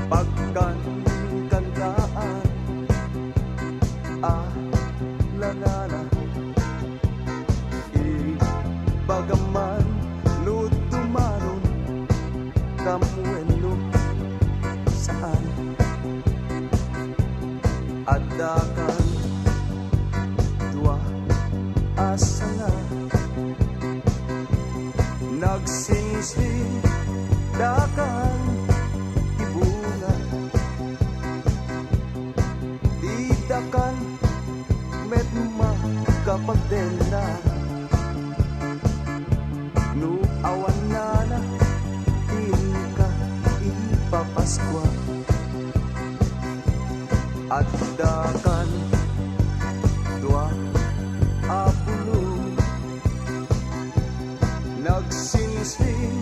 pagkankantaan, lanana, bagaman no tumaron kamuelo saan adakan dua asa nga nagsingsing dakan ibunga didakan medma kapagdela no awan na ka ipapaskwa at dakan dua apulong nagsingsing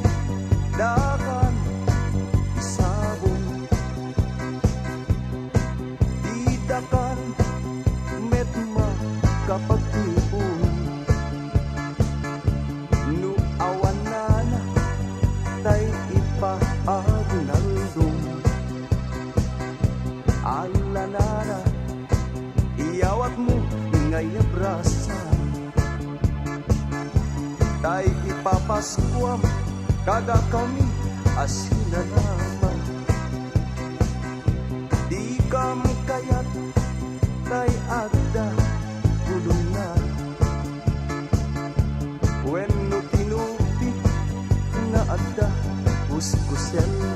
dakan isabong didakan medma kapag tipong no awan na tay ipaagunaldong alanana iyawat mo ngay abrasa tay ipapaskuam kada kami asina naman di kam kayat tay agda gulong na when no tinupit na adda uskusel na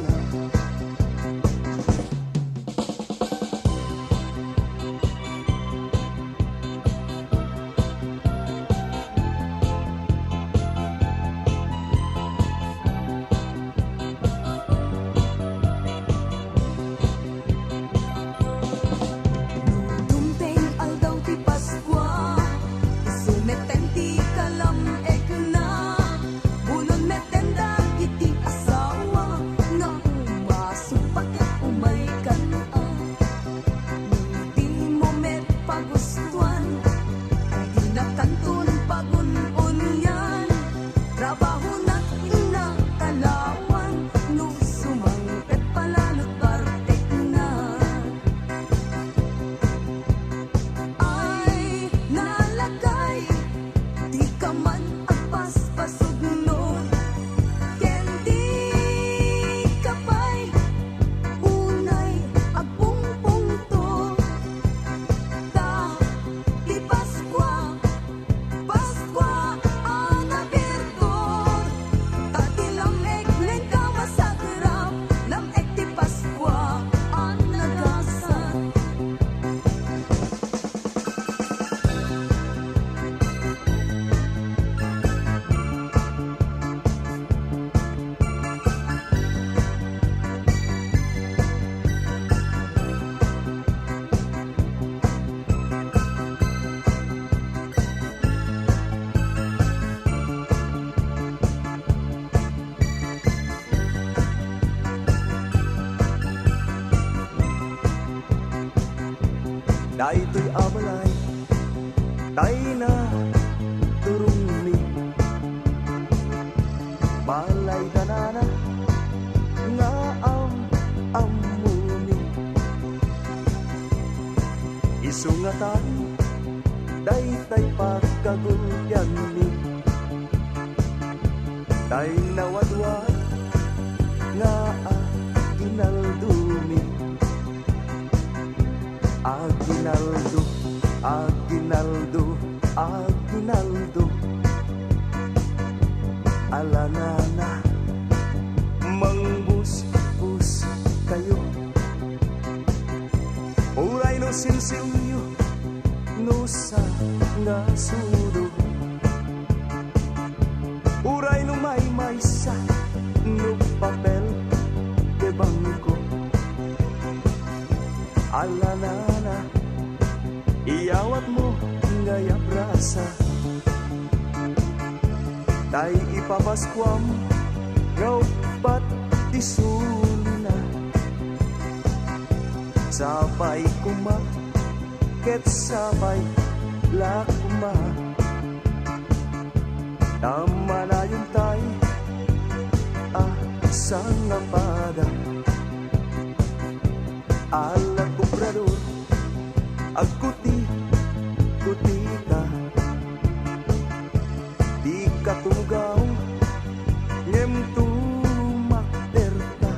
daytoy abalay tay na turumi balay danana nga amuni isungatan daytay pagkagulyan mi tay nawadwad nga ginaldumi Aguinaldo, Aguinaldo, Aguinaldo alanana mangbus-bus kayo uray no sinsinyo no sa nga sudo uray no may sa no papel de bangko alanana iyawat mo ngay abrasa tay ipapaskwam ngaw pat isulina sabay kuma ket sabay lakuma tama na yung tay sang napada alat obrador, agkuti, kuti ka. Di ka tugaw, ngem tumakder ka.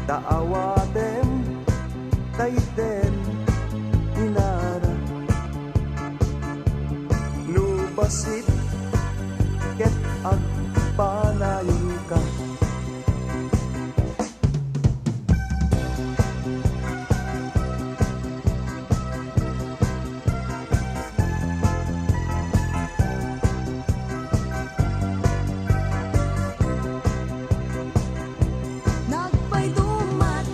Taawatem, taiten, inara. Nubasit, ket agpanayon ka. Nagpaydumat,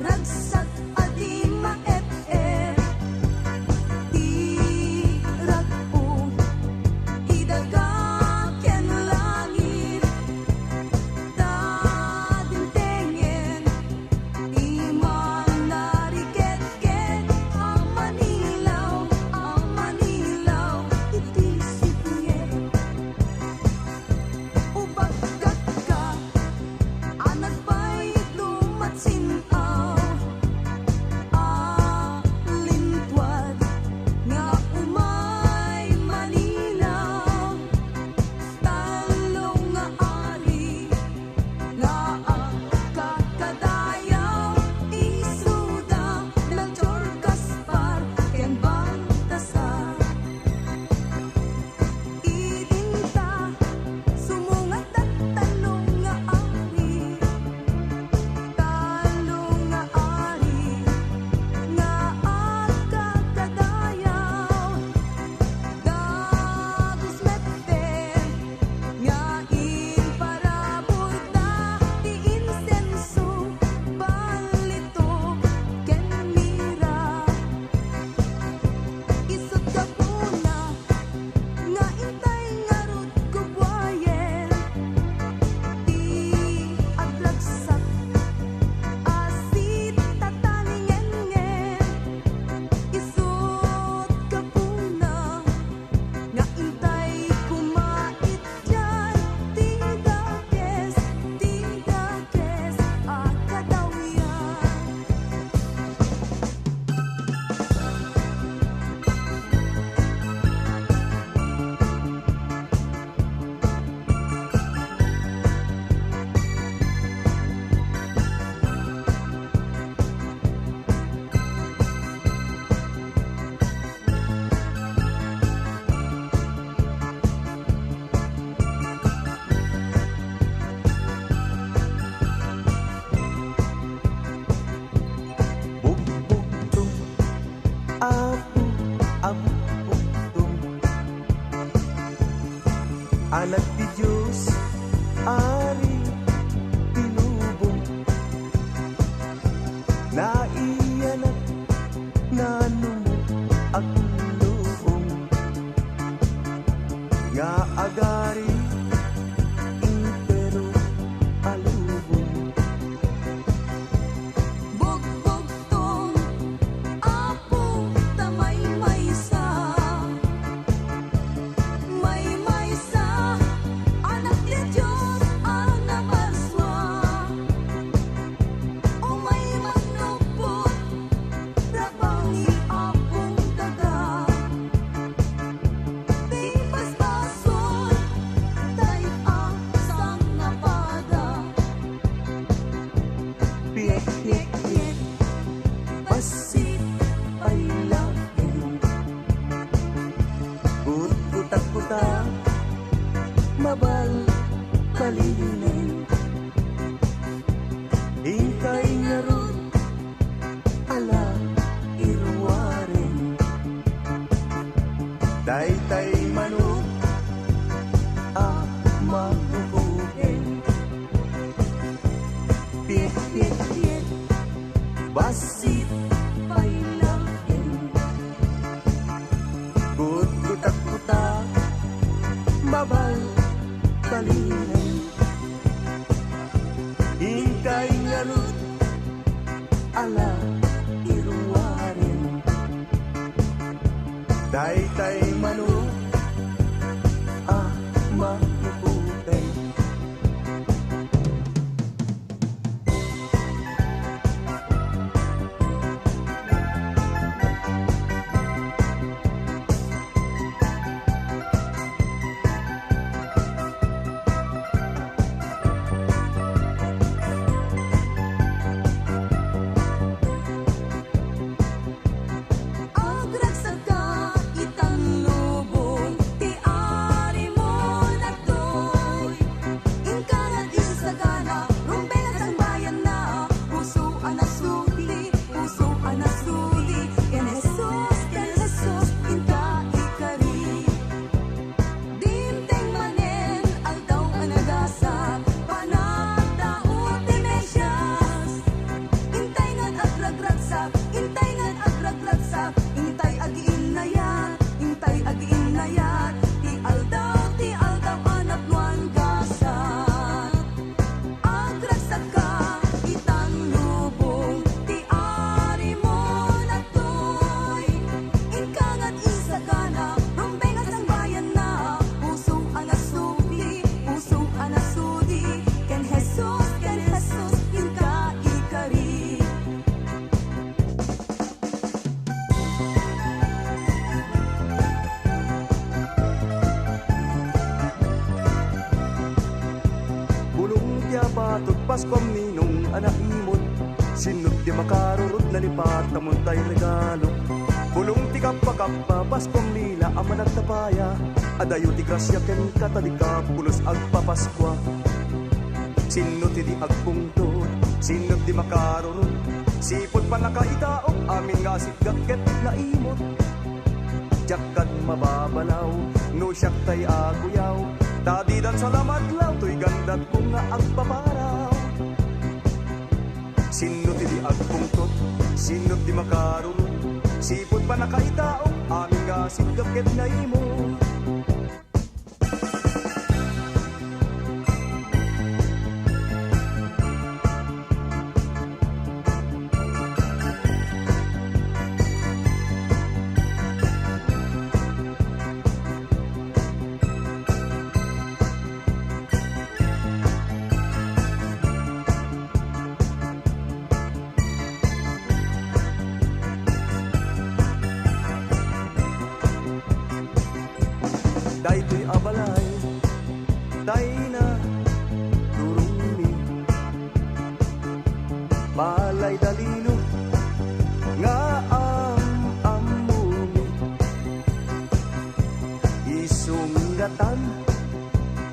ragsak adi maep-ep. Di rag-o, idaga ken langit. Dadintengen, di man nariket-ket. Ang Manilaw, iti sipnget. Ubagkat ka, anak pa'y dumatsinaw. Lintwad nga umay Manilaw. Talong nga ari, nga kakadayaw. Isuda, Melchor, Gaspar, ken Baltasar. Idinta, sumungat at talong nga ari. Talong nga ari, nga kakadayaw. Dagos metten, nga inparaburda. Di insenso, balito, ken mira. Isut ka puna, nga intay nga rod gubwayen. Di agragsak, asit tataningengen. Isut ka puna, nga intay kumait dyan. Tigakes, akadawyan. Bugbugtong, abu-abu-bugtong. Anak di Diyos, ari tinubong. Naiyanak, nanumo ang lubong. Nga agari, impero alubong. Bugbugtong, apo, tamay-maysa. May-maysa, anak ni Diyos, anamaswa. O may manupot, rabang ni apong daga. Di basbason, tayo ang sang napada. Yek-yek-yek, basit ay langin. Gut-gutak-gutak, mabal balinin. Hintay nga rod, ala irwarin. Tay-tay manok, mahuhuhin. Piet-piet-piet, basit Pay langin. gut-gutak-gutak, mabal balinin. Hintay nga rod, ala irwarin. Tay-tay manok, mahuhuhin. kung anaimot. Sinod di makarurot na lipat, tamon tay regalo. Bulong ti kappa, Paskong lila ang managtapaya. Adayo ti grasya ken katadika, pulos agpapaskwa. Sinod ti di agpungtod, sinod di makarurot. Sipot pa nakaitaok, amin nga sigagket na imot. Jakad mababalaw, no siyak tay aguyaw. Tadidan salamat law, to'y gandat ko nga agpaparaw. Sinot di agpungtot, sinot di makarunod. Sipot pa nakaitaong, amin nga sigagket na imo. Daytoy abalay, day na durumi. Balay dalino, nga ang amumi. Isunggatan,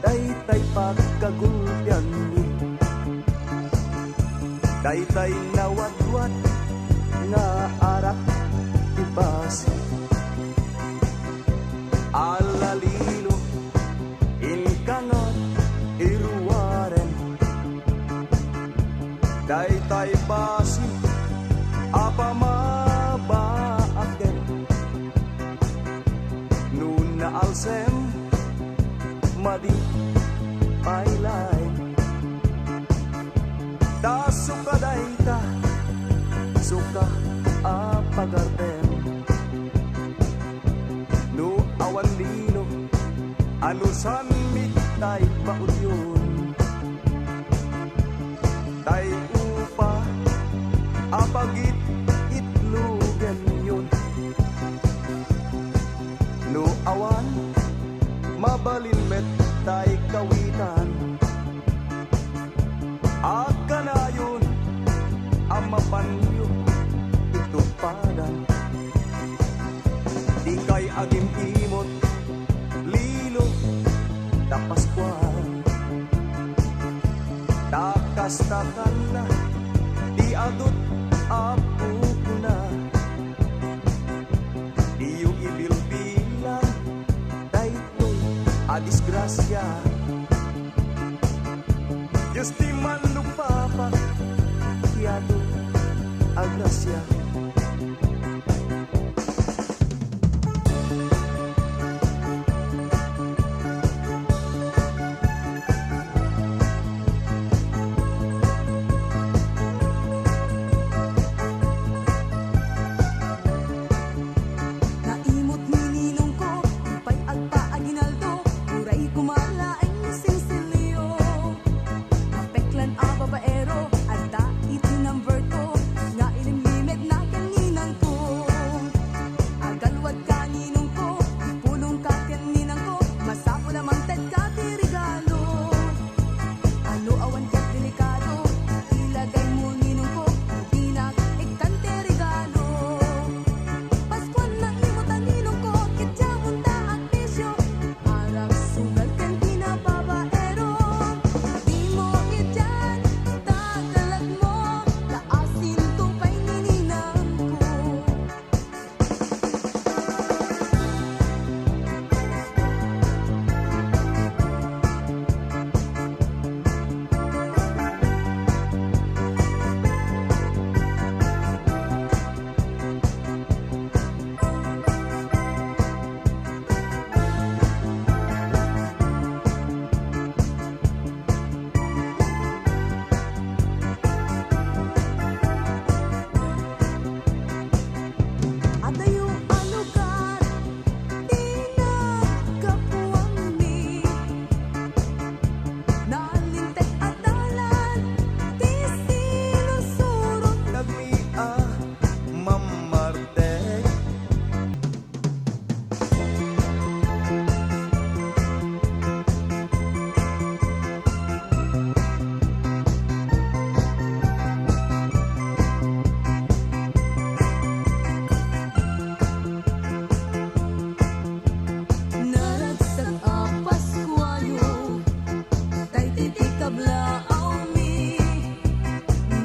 daytay pagkagulyan mi. Daytay nawadwat, nga arak ibas. Alalilo, inkangot, iruwaren. Daytay basi, apamabaaken. Nuna alsem, madi pailay. Da suka dayta, suka apagarten. No awan lino, anusan mitay paudyon. Tay upa, apagit itlugen yun. No awan, mabalin met tay kawitan. Akanayon, amapanyo, itupadan. Di kay agim imot, lilo, tapaskuan. Takas-takan na, di adot apo ko na. Di yung ibilbilang, daytoy adisgrasya. Diyos di man lupapa, kiyado agrasya. Naimot ni ninong ko, ipay agpa aginaldo, uray kumalaing sinsilyo. Napeklan a babaero, adda iti number ko, nga ilimlimed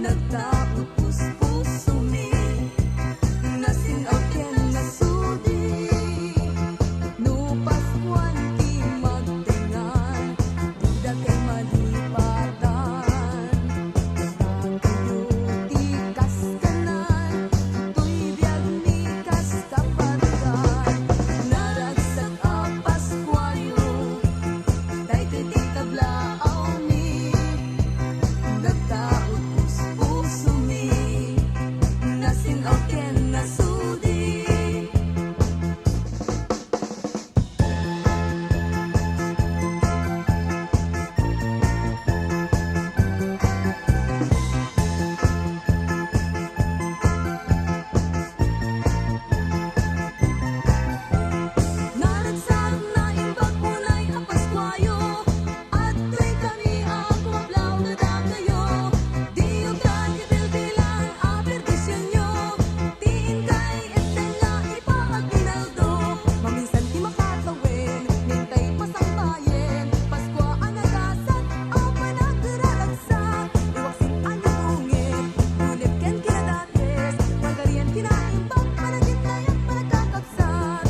nagtaot puspusumi, nasinaw ken nasudi, no Pascual ti magtingan, tida kay malipatan, kayo ti kaskanan, to'y biyag mi kaskapargan, naragsak a Pascuayo, daytoy ti kablaaw mi, nagtaot puspusumi, nasinaw ken nasudi. Naragsak na imbag mulay ang Paskwayo, at tuwing kami ang kumablaw na dagayo. Diyo ka kibilbilan ang perdisyon nyo, tiin kay eten nga ipaaginaldo. Maminsan di makatawin, nintay pasangbayen, Paskwa ang nagasat, ang panagraragsak. Iwaksin ang natungit, ulit ken kinadates, pagarian kinaimbag, panagin na yung panagkakabsat.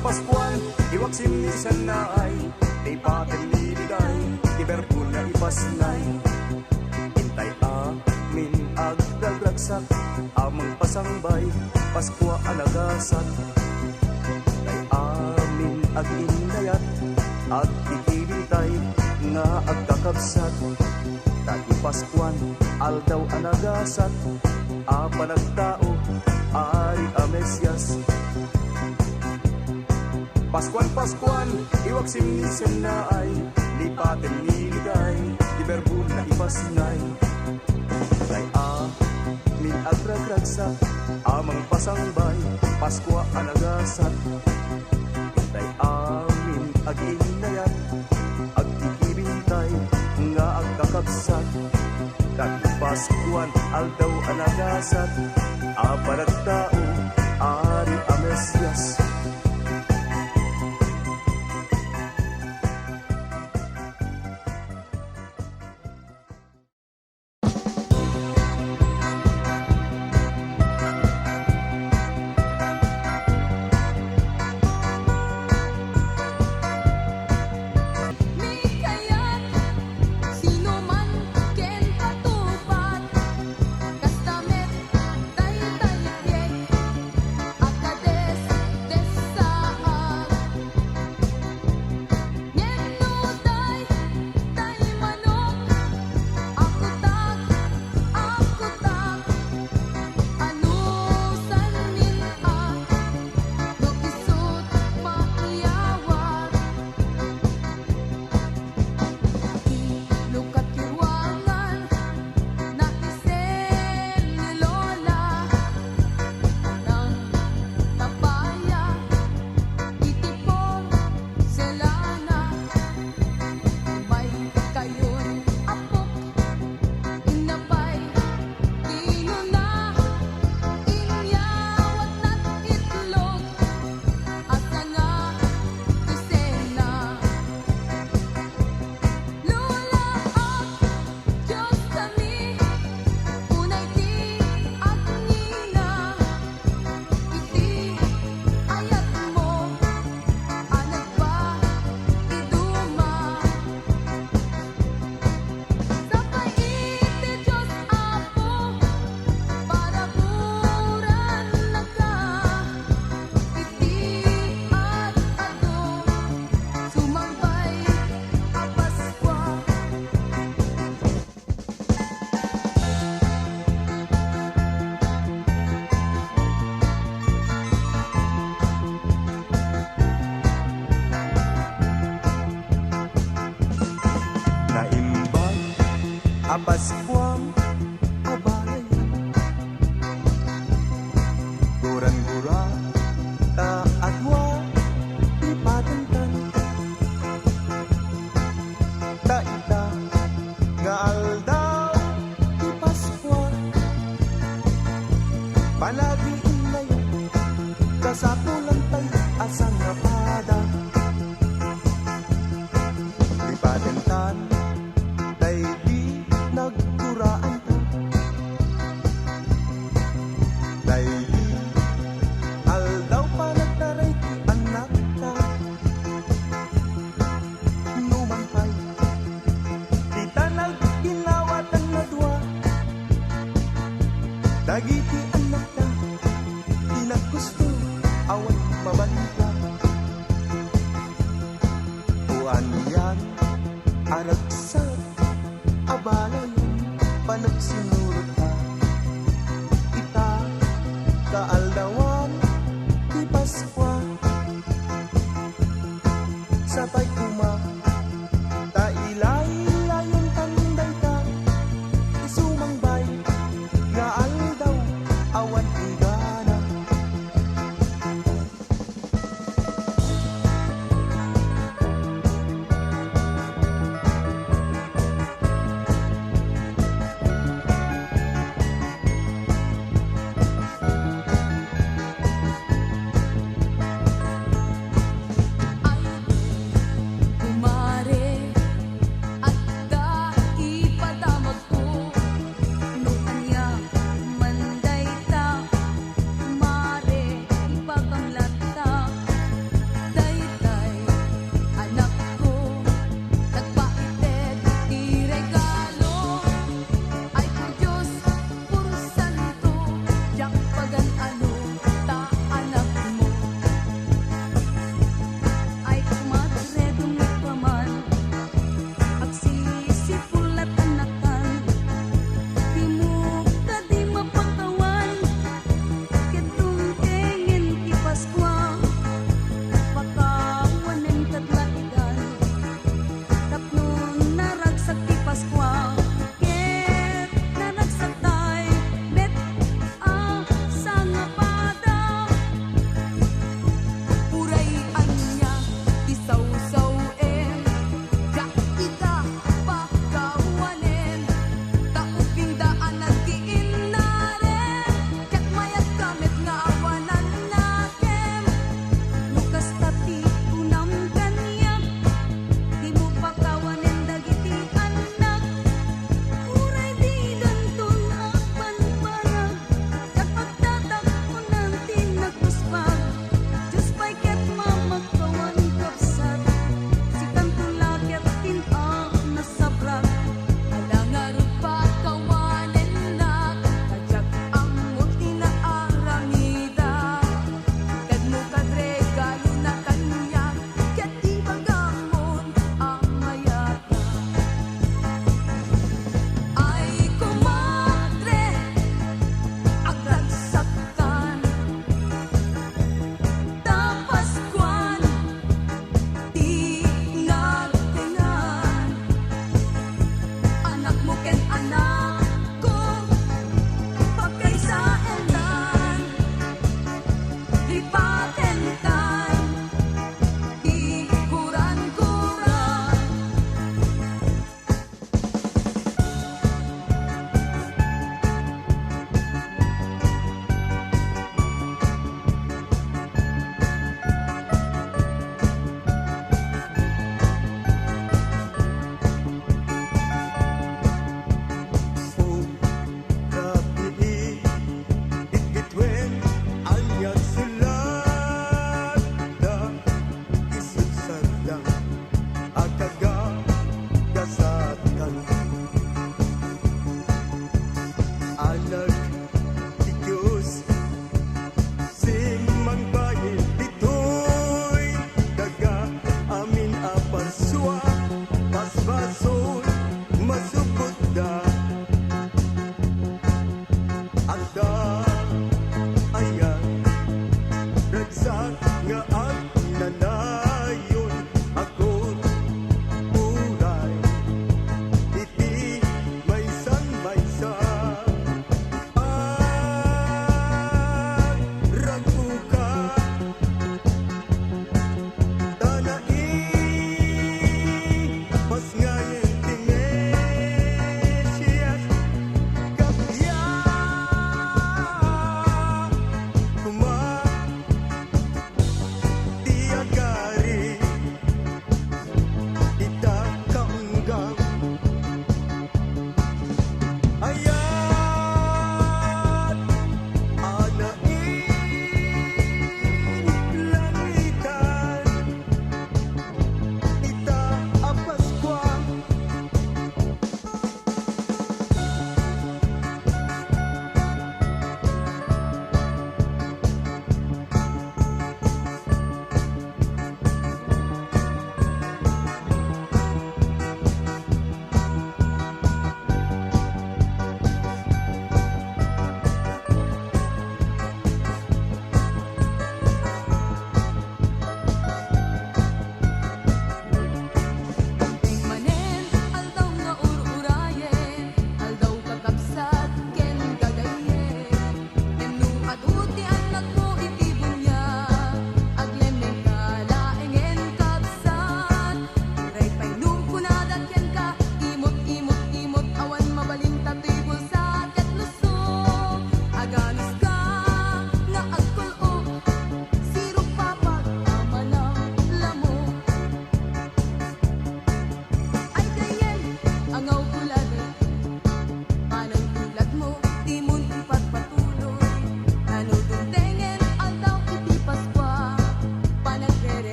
Paskuan, iwak simnisan na ay, di paten liligay, di berbul na ipasnay. Intay amin agdagragsak, amang pasangbay, Paskwa alagasat. Kay amin aginayat, ag ikibintay, nga agkakabsat. Dati Paskuan, aldaw anagasat, apanagtao, ari amesyas. Paskuan, iwak simnisen na ay, lipaten niligay, di berbul na ipasnay. Kay amin agragragsak, amang pasangbay, Paskwa anagasat. Kay amin aginayat, agkikibintay, nga agkakabsat. Dati Paskuan, aldaw anagasat, apanagtao, ari amesyas. May kaya't sino man ken katupat, kastamet tay-tayek, akades desaag. Ngeno tay manok, akutak, anusan min no isut maiyawat. Lukat kiwangan, naisen ni Lola, nang tapaya, itipon selana. May kayon apok, inabay, tinuna, inyawat na't itlog, asa nga tusena. Lola Diyos kami, unay ti agnina, iti ayat mo, anag ba iduma. Sapay iti Diyos Apo, para buran na ka, iti at ato, sumambay a Paskwa. Naimbag, Paskuan, abalay. Guran-gura, kaagwa, ipatantan. Taita, nga aldaw, Dagiti anak na di naggusto awan mabalita. Tuan yan aragsak abala yung panagsinurot ta. Ita kaaldawan di Paskwa sabay kuma tailay-layon tanday ta isumangbay nga aldaw awan igana.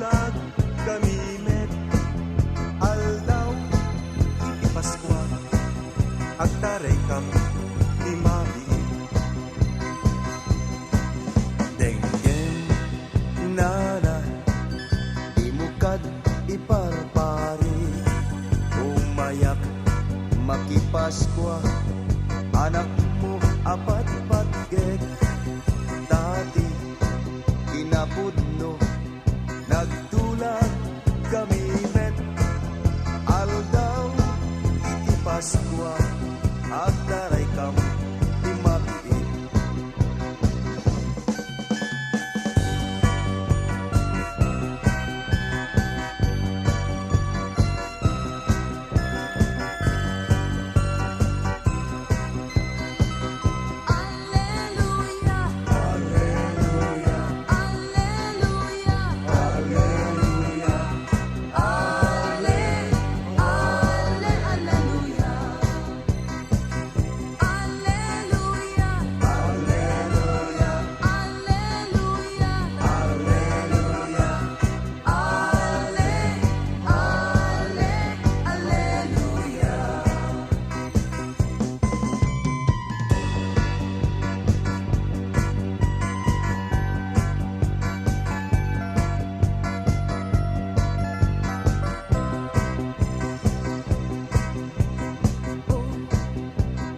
tulag kami met Aldaw, iti Paskwa agtaray kam ti mami denggen nana imukad iparpari, umayak makipaskwa, anak mo apat patgek dati kinapudno, nagtulag kami met aldaw, iti Paskwa agtaray kam ti mami Alleluia, Alleluia, Alleluia, Alleluia, Alle, Alle, Alleluia, Alleluia, Alleluia, Alleluia, Alleluia, Alle, Alle, Alleluia.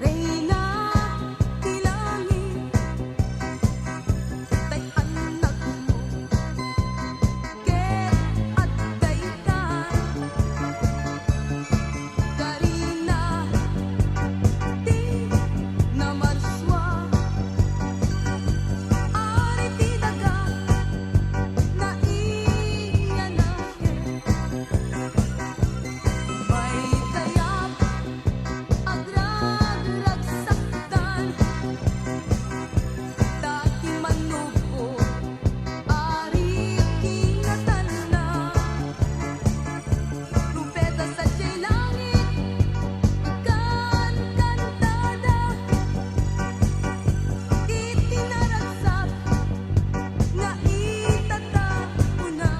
Reyna ti langit, tay anak mo, ket at daytan. Karina ti namarswa, ari ti daga na iyanake. May tayap agrag-ragsaktan, dati manubo, ari kinatan na. Rumpeta sa tiyay langit, ikan kantada, itinaragsak, nga itatao na.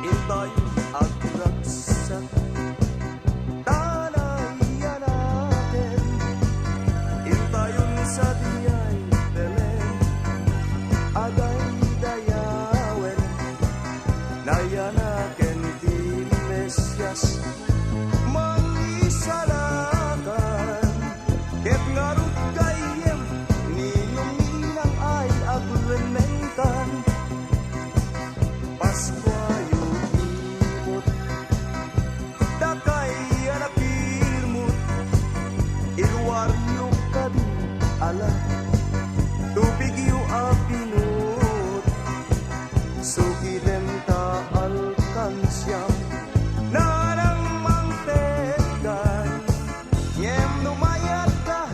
intay agragsak talaya natin, intayon sa diyay Belen aday dayawen, nayanaken ti Mesyas mangisalakan, ket ngarut kayem ninuminang ay agwenmentan, Paskwa yu imot dakay anak ilmut ilwaryo kadi ala, tubig yu apinut sugiden ta alkansyam, nanang mangtegan yem numayat ka,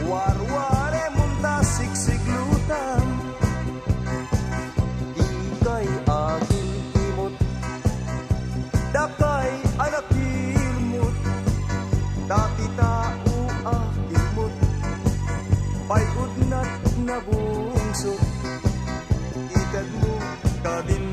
warware munta siksiglutan ikay agin imot, dakay anak ilmut dati tao ilmut payud nat nabungsot ikad mo kadin